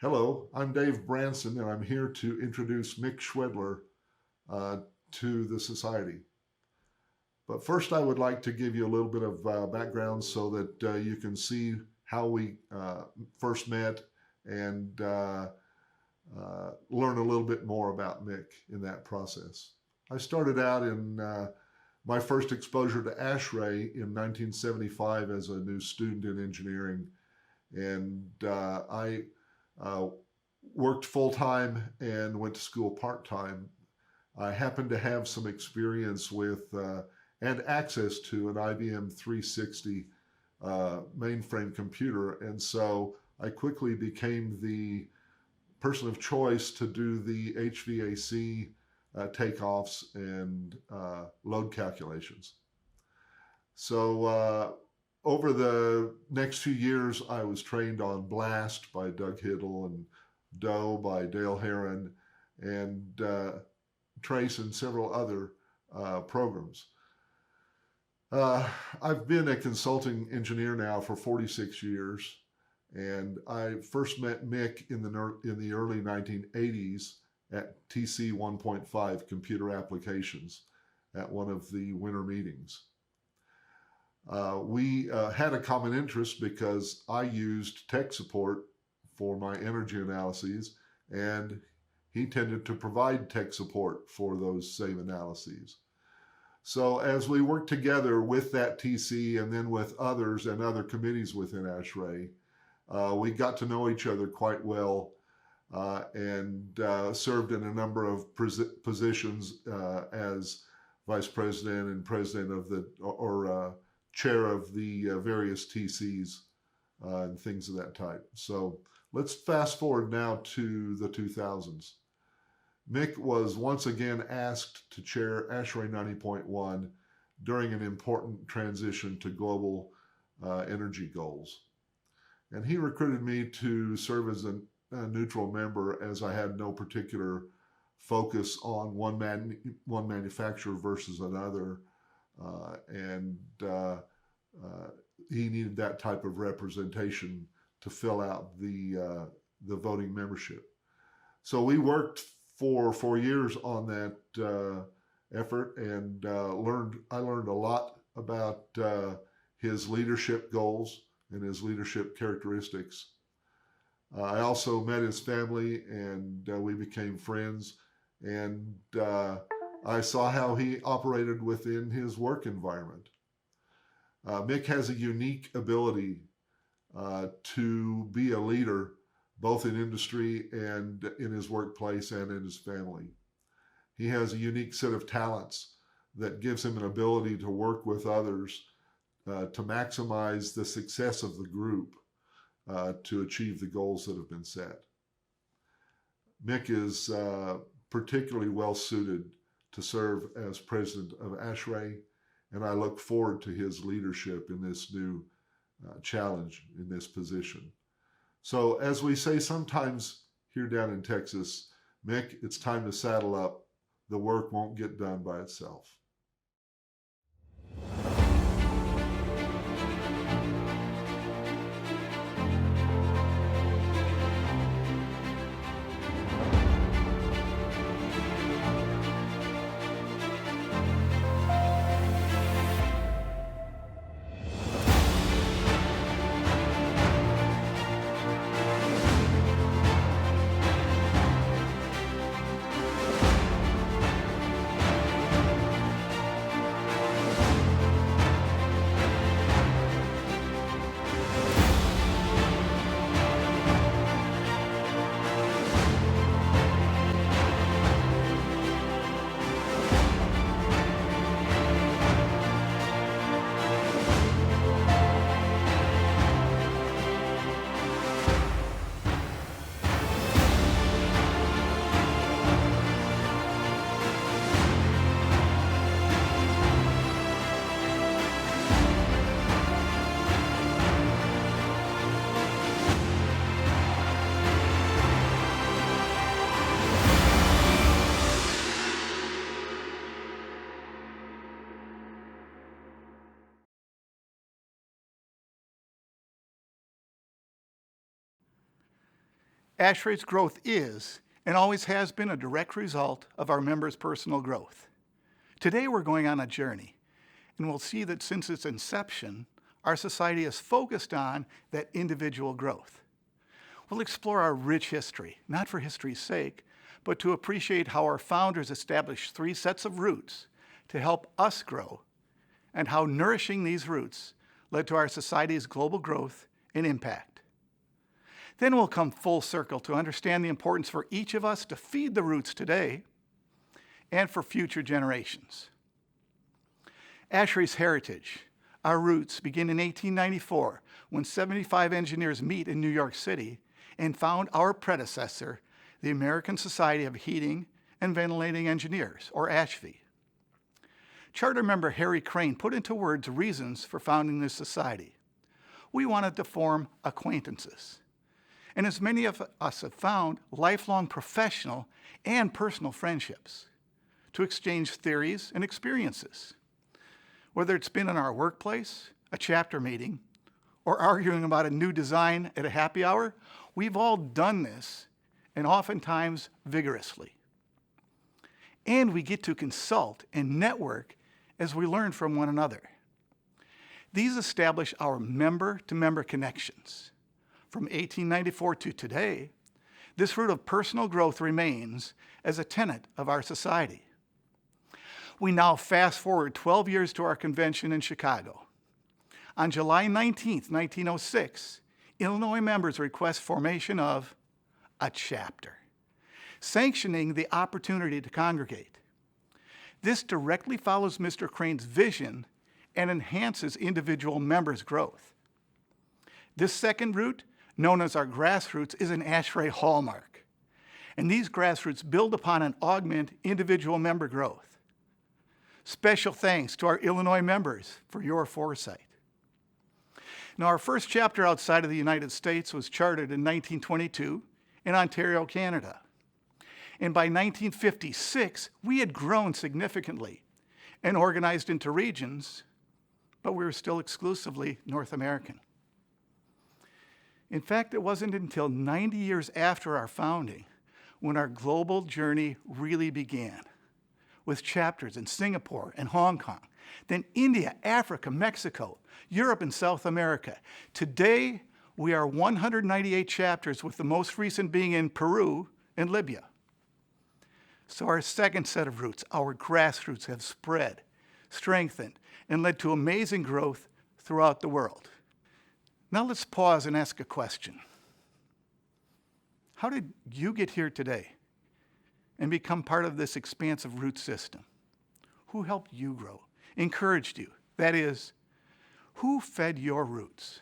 Hello, I'm Dave Branson, and I'm here to introduce Mick Schwedler to the Society. But first, I would like to give you a little bit of background so that you can see how we first met and learn a little bit more about Mick in that process. I started out in my first exposure to ASHRAE in 1975 as a new student in engineering, and I worked full-time and went to school part-time. I happened to have some experience with and access to an IBM 360 mainframe computer, and so I quickly became the person of choice to do the HVAC takeoffs and load calculations. So over the next few years, I was trained on Blast by Doug Hiddle and Doe by Dale Heron and Trace and several other programs. I've been a consulting engineer now for 46 years, and I first met Mick in the early 1980s at TC 1.5 Computer Applications at one of the winter meetings. We had a common interest because I used tech support for my energy analyses, and he tended to provide tech support for those same analyses. So as we worked together with that TC and then with others and other committees within ASHRAE, we got to know each other quite well and served in a number of positions as vice president and president of the, or chair of the various TCs and things of that type. So let's fast forward now to the 2000s. Mick was once again asked to chair ASHRAE 90.1 during an important transition to global energy goals. And he recruited me to serve as a neutral member, as I had no particular focus on one manufacturer versus another. He needed that type of representation to fill out the voting membership. So we worked for 4 years on that effort, and I learned a lot about his leadership goals and his leadership characteristics. I also met his family, and we became friends, and I saw how he operated within his work environment. Mick has a unique ability to be a leader, both in industry and in his workplace and in his family. He has a unique set of talents that gives him an ability to work with others to maximize the success of the group to achieve the goals that have been set. Mick is particularly well suited to serve as president of ASHRAE, and I look forward to his leadership in this new challenge in this position. So as we say sometimes here down in Texas, Mick, it's time to saddle up. The work won't get done by itself. ASHRAE's growth is and always has been a direct result of our members' personal growth. Today we're going on a journey, and we'll see that since its inception, our society is focused on that individual growth. We'll explore our rich history, not for history's sake, but to appreciate how our founders established 3 sets of roots to help us grow, and how nourishing these roots led to our society's global growth and impact. Then we'll come full circle to understand the importance for each of us to feed the roots today and for future generations. ASHRAE's heritage, our roots, begin in 1894 when 75 engineers meet in New York City and found our predecessor, the American Society of Heating and Ventilating Engineers, or ASHVE. Charter member Harry Crane put into words reasons for founding this society. We wanted to form acquaintances, and as many of us have found, lifelong professional and personal friendships, to exchange theories and experiences. Whether it's been in our workplace, a chapter meeting, or arguing about a new design at a happy hour, we've all done this, and oftentimes vigorously. And we get to consult and network as we learn from one another. These establish our member-to-member connections. From 1894 to today, this root of personal growth remains as a tenet of our society. We now fast forward 12 years to our convention in Chicago. On July 19, 1906, Illinois members request formation of a chapter, sanctioning the opportunity to congregate. This directly follows Mr. Crane's vision and enhances individual members' growth. This second root, known as our grassroots, is an ASHRAE hallmark, and these grassroots build upon and augment individual member growth. Special thanks to our Illinois members for your foresight. Now, our first chapter outside of the United States was chartered in 1922 in Ontario, Canada. And by 1956, we had grown significantly and organized into regions, but we were still exclusively North American. In fact, it wasn't until 90 years after our founding when our global journey really began, with chapters in Singapore and Hong Kong, then India, Africa, Mexico, Europe, and South America. Today, we are 198 chapters, with the most recent being in Peru and Libya. So our second set of roots, our grassroots, have spread, strengthened, and led to amazing growth throughout the world. Now let's pause and ask a question. How did you get here today and become part of this expansive root system? Who helped you grow, encouraged you? That is, who fed your roots?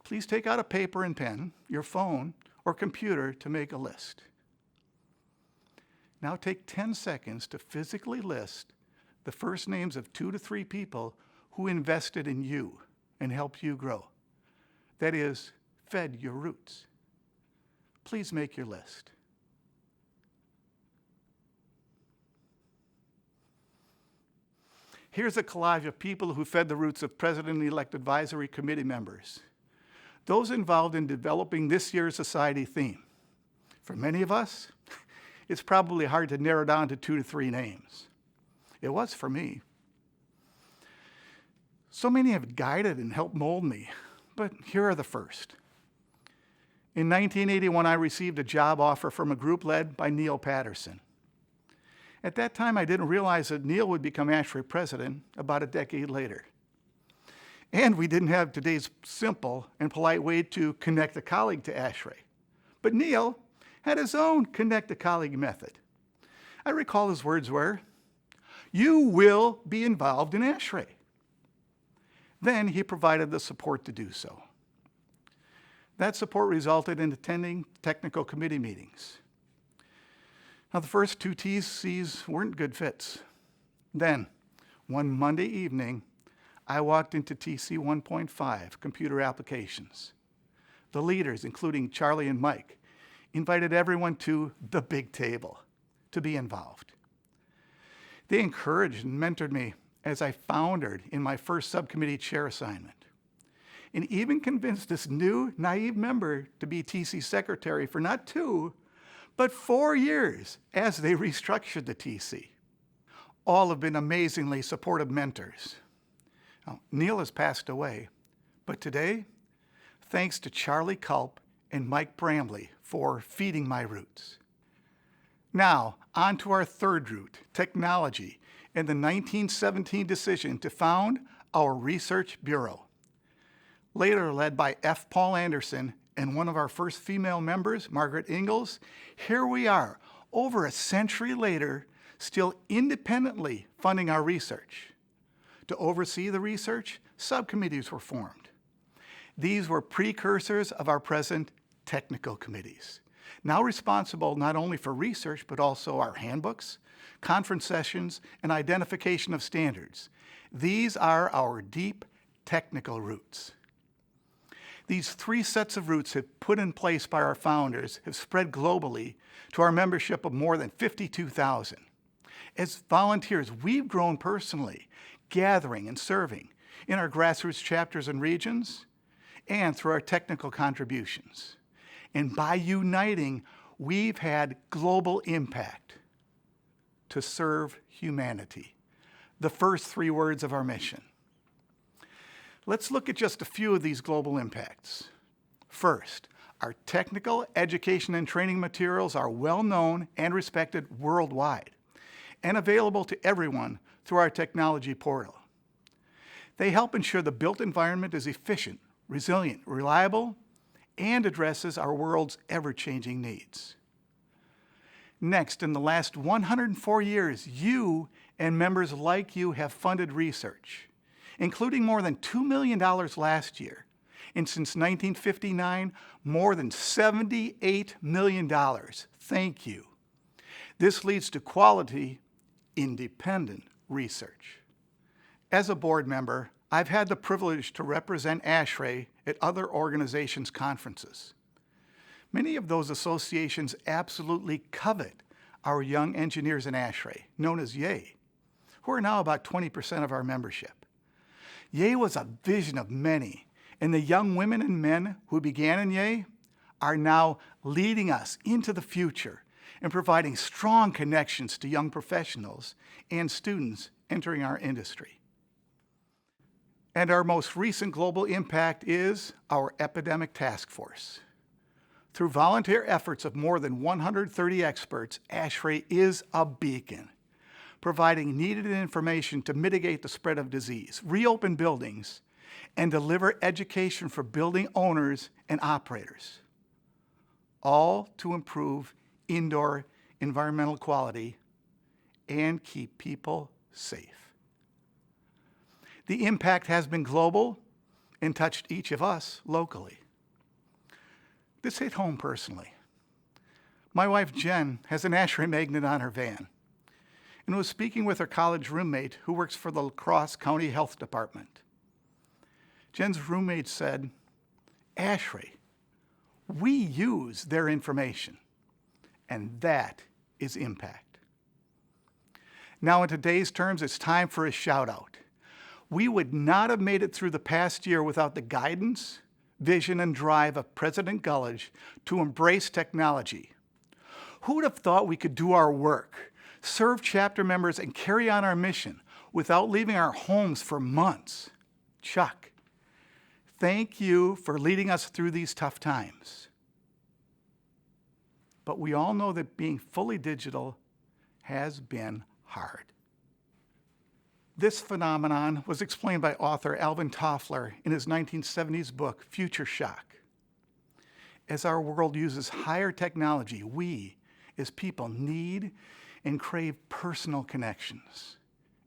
Please take out a paper and pen, your phone, or computer to make a list. Now take 10 seconds to physically list the first names of 2 to 3 people who invested in you and helped you grow. That is, fed your roots. Please make your list. Here's a collage of people who fed the roots of President-elect Advisory Committee members, those involved in developing this year's society theme. For many of us, it's probably hard to narrow down to 2 to 3 names. It was for me. So many have guided and helped mold me, but here are the first. In 1981, I received a job offer from a group led by Neil Patterson. At that time, I didn't realize that Neil would become ASHRAE president about a decade later. And we didn't have today's simple and polite way to connect a colleague to ASHRAE. But Neil had his own connect a colleague method. I recall his words were, "You will be involved in ASHRAE." Then he provided the support to do so. That support resulted in attending technical committee meetings. Now, the first 2 TCs weren't good fits. Then, one Monday evening, I walked into TC 1.5, Computer Applications. The leaders, including Charlie and Mike, invited everyone to the big table to be involved. They encouraged and mentored me as I foundered in my first subcommittee chair assignment. and even convinced this new, naive member to be TC secretary for not 2, but 4 years as they restructured the TC. All have been amazingly supportive mentors. Now, Neil has passed away, but today, thanks to Charlie Culp and Mike Bramley for feeding my roots. Now, on to our third root, technology, and the 1917 decision to found our Research Bureau. Later led by F. Paul Anderson and one of our first female members, Margaret Ingalls, here we are, over a century later, still independently funding our research. To oversee the research, subcommittees were formed. These were precursors of our present technical committees, now responsible not only for research, but also our handbooks, conference sessions, and identification of standards. These are our deep technical roots. These 3 sets of roots have put in place by our founders have spread globally to our membership of more than 52,000. As volunteers, we've grown personally, gathering and serving in our grassroots chapters and regions, and through our technical contributions. And by uniting, we've had global impact to serve humanity, the first 3 words of our mission. Let's look at just a few of these global impacts. First, our technical education and training materials are well known and respected worldwide and available to everyone through our technology portal. They help ensure the built environment is efficient, resilient, reliable, and addresses our world's ever-changing needs. Next, in the last 104 years, you and members like you have funded research, including more than $2 million last year, and since 1959, more than $78 million. Thank you. This leads to quality, independent research. As a board member, I've had the privilege to represent ASHRAE at other organizations' conferences. Many of those associations absolutely covet our young engineers in ASHRAE, known as YAY, who are now about 20% of our membership. YAY was a vision of many, and the young women and men who began in YAY are now leading us into the future and providing strong connections to young professionals and students entering our industry. And our most recent global impact is our epidemic task force. Through volunteer efforts of more than 130 experts, ASHRAE is a beacon, providing needed information to mitigate the spread of disease, reopen buildings, and deliver education for building owners and operators, all to improve indoor environmental quality and keep people safe. The impact has been global and touched each of us locally. This hit home personally. My wife, Jen, has an ASHRAE magnet on her van and was speaking with her college roommate who works for the La Crosse County Health Department. Jen's roommate said, ASHRAE, we use their information, and that is impact. Now in today's terms, it's time for a shout out. We would not have made it through the past year without the guidance, vision, and drive of President Gullidge to embrace technology. Who would have thought we could do our work, serve chapter members, and carry on our mission without leaving our homes for months? Chuck, thank you for leading us through these tough times. But we all know that being fully digital has been hard. This phenomenon was explained by author Alvin Toffler in his 1970s book, Future Shock. As our world uses higher technology, we, as people, need and crave personal connections,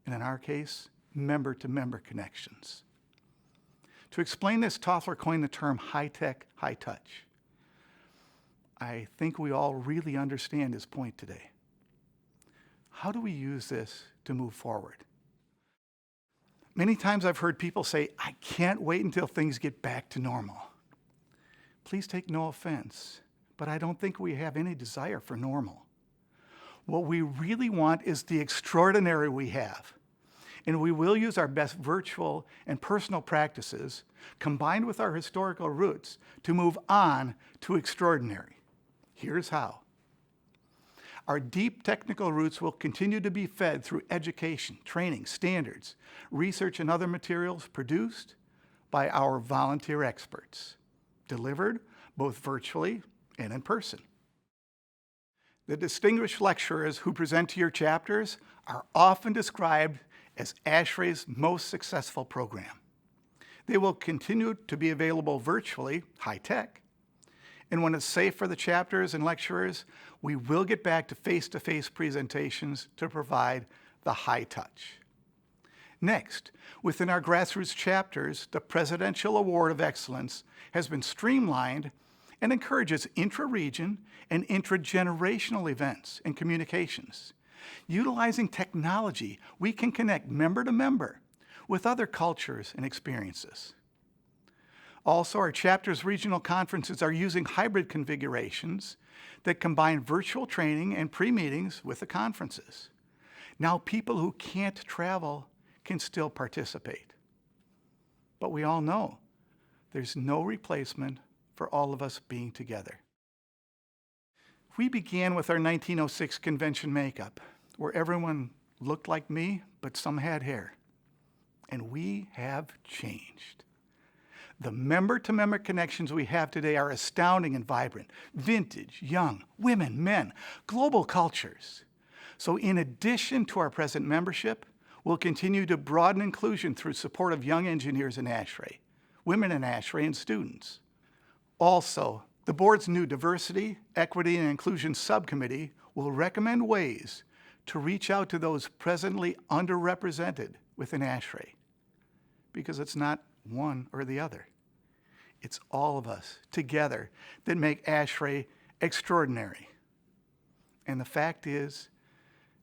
and in our case, member-to-member connections. To explain this, Toffler coined the term high-tech, high-touch. I think we all really understand his point today. How do we use this to move forward? Many times I've heard people say, I can't wait until things get back to normal. Please take no offense, but I don't think we have any desire for normal. What we really want is the extraordinary we have. and we will use our best virtual and personal practices combined with our historical roots to move on to extraordinary. Here's how. Our deep technical roots will continue to be fed through education, training, standards, research, and other materials produced by our volunteer experts, delivered both virtually and in person. The distinguished lecturers who present to your chapters are often described as ASHRAE's most successful program. They will continue to be available virtually, high-tech, and when it's safe for the chapters and lecturers, we will get back to face-to-face presentations to provide the high touch. Next, within our grassroots chapters, the Presidential Award of Excellence has been streamlined and encourages intra-region and intra-generational events and communications. Utilizing technology, we can connect member to member with other cultures and experiences. Also, our chapters' regional conferences are using hybrid configurations that combine virtual training and pre-meetings with the conferences. Now, people who can't travel can still participate. But we all know there's no replacement for all of us being together. We began with our 1906 convention makeup, where everyone looked like me, but some had hair. And we have changed. The member-to-member connections we have today are astounding and vibrant. Vintage, young, women, men, global cultures. So in addition to our present membership, we'll continue to broaden inclusion through support of young engineers in ASHRAE, women in ASHRAE, and students. Also, the board's new Diversity, Equity, and Inclusion Subcommittee will recommend ways to reach out to those presently underrepresented within ASHRAE, because it's not one or the other. It's all of us together that make ASHRAE extraordinary. And the fact is,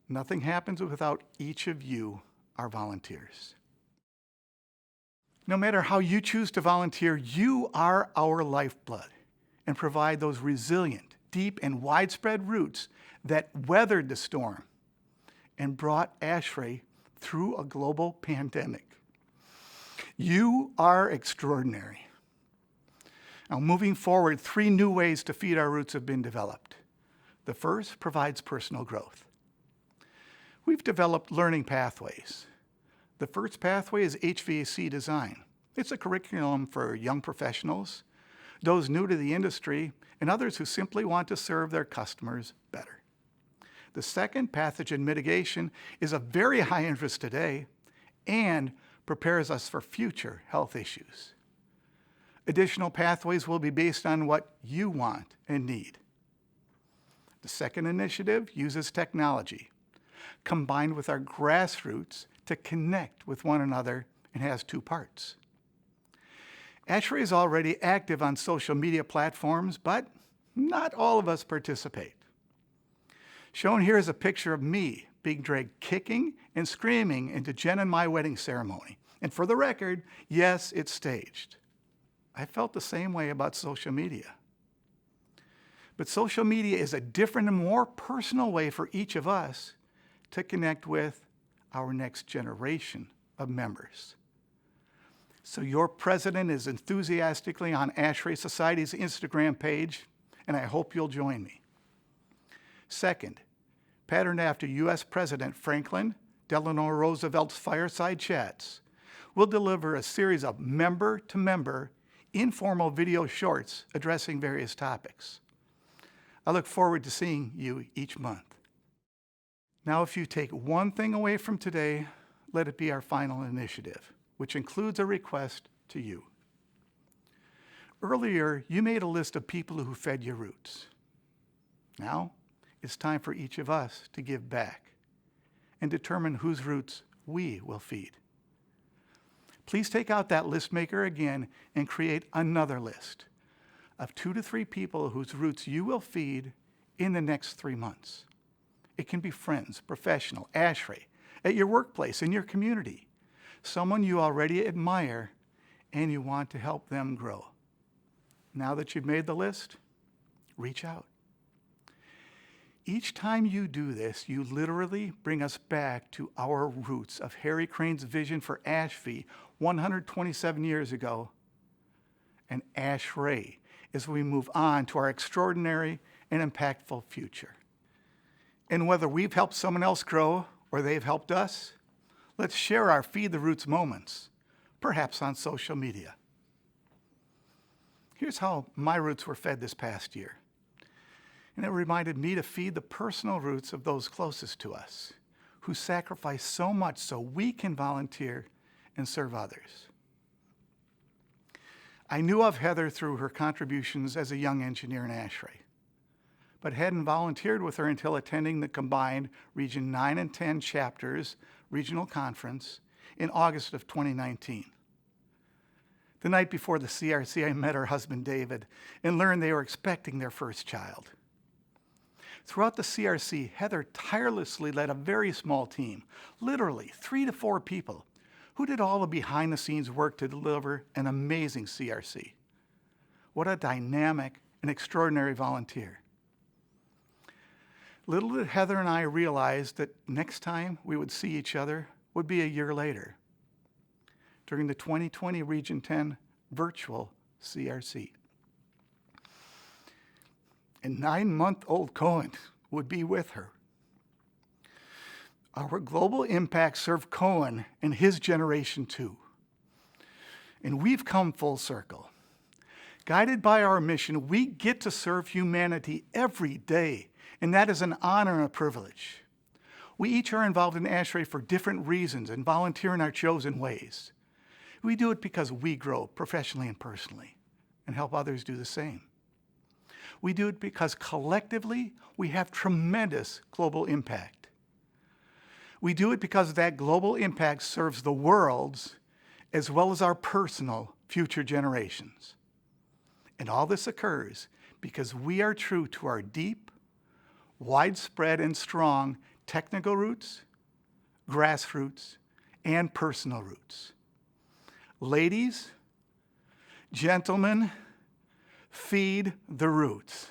nothing happens without each of you, our volunteers. No matter how you choose to volunteer, you are our lifeblood and provide those resilient, deep, and widespread roots that weathered the storm and brought ASHRAE through a global pandemic. You are extraordinary. Now, moving forward, 3 new ways to feed our roots have been developed. The first provides personal growth. We've developed learning pathways. The first pathway is HVAC design. It's a curriculum for young professionals, those new to the industry, and others who simply want to serve their customers better. The second, pathogen mitigation, is of very high interest today and prepares us for future health issues. Additional pathways will be based on what you want and need. The second initiative uses technology, combined with our grassroots to connect with one another, and has 2 parts. ASHRAE is already active on social media platforms, but not all of us participate. Shown here is a picture of me being dragged kicking and screaming into Jen and my wedding ceremony. And for the record, yes, it's staged. I felt the same way about social media. But social media is a different and more personal way for each of us to connect with our next generation of members. So your president is enthusiastically on ASHRAE Society's Instagram page, and I hope you'll join me. Second, patterned after U.S. President Franklin Delano Roosevelt's fireside chats, we'll deliver a series of member-to-member informal video shorts addressing various topics. I look forward to seeing you each month. Now, if you take one thing away from today, let it be our final initiative, which includes a request to you. Earlier, you made a list of people who fed your roots. Now, it's time for each of us to give back and determine whose roots we will feed. Please take out that list maker again and create another list of 2 to 3 people whose roots you will feed in the next 3 months. It can be friends, professional, ASHRAE, at your workplace, in your community, someone you already admire and you want to help them grow. Now that you've made the list, reach out. each time you do this, you literally bring us back to our roots of Harry Crane's vision for ASHRAE 127 years ago, and ASHRAE as we move on to our extraordinary and impactful future. And whether we've helped someone else grow or they've helped us, let's share our Feed the Roots moments, perhaps on social media. Here's how my roots were fed this past year. And it reminded me to feed the personal roots of those closest to us, who sacrifice so much so we can volunteer and serve others. I knew of Heather through her contributions as a young engineer in ASHRAE, but hadn't volunteered with her until attending the combined Region 9 and 10 chapters regional conference in August of 2019. The night before the CRC, I met her husband, David, and learned they were expecting their first child. Throughout the CRC, Heather tirelessly led a very small team, literally 3 to 4 people, who did all the behind-the-scenes work to deliver an amazing CRC. What a dynamic and extraordinary volunteer. Little did Heather and I realize that next time we would see each other would be a year later, during the 2020 Region 10 virtual CRC. And 9-month-old Cohen would be with her. Our global impact served Cohen and his generation too. And we've come full circle. Guided by our mission, we get to serve humanity every day, and that is an honor and a privilege. We each are involved in ASHRAE for different reasons and volunteer in our chosen ways. We do it because we grow professionally and personally and help others do the same. We do it because collectively we have tremendous global impact. We do it because that global impact serves the world's as well as our personal future generations. And all this occurs because we are true to our deep, widespread, and strong technical roots, grassroots, and personal roots. Ladies, gentlemen, feed the roots.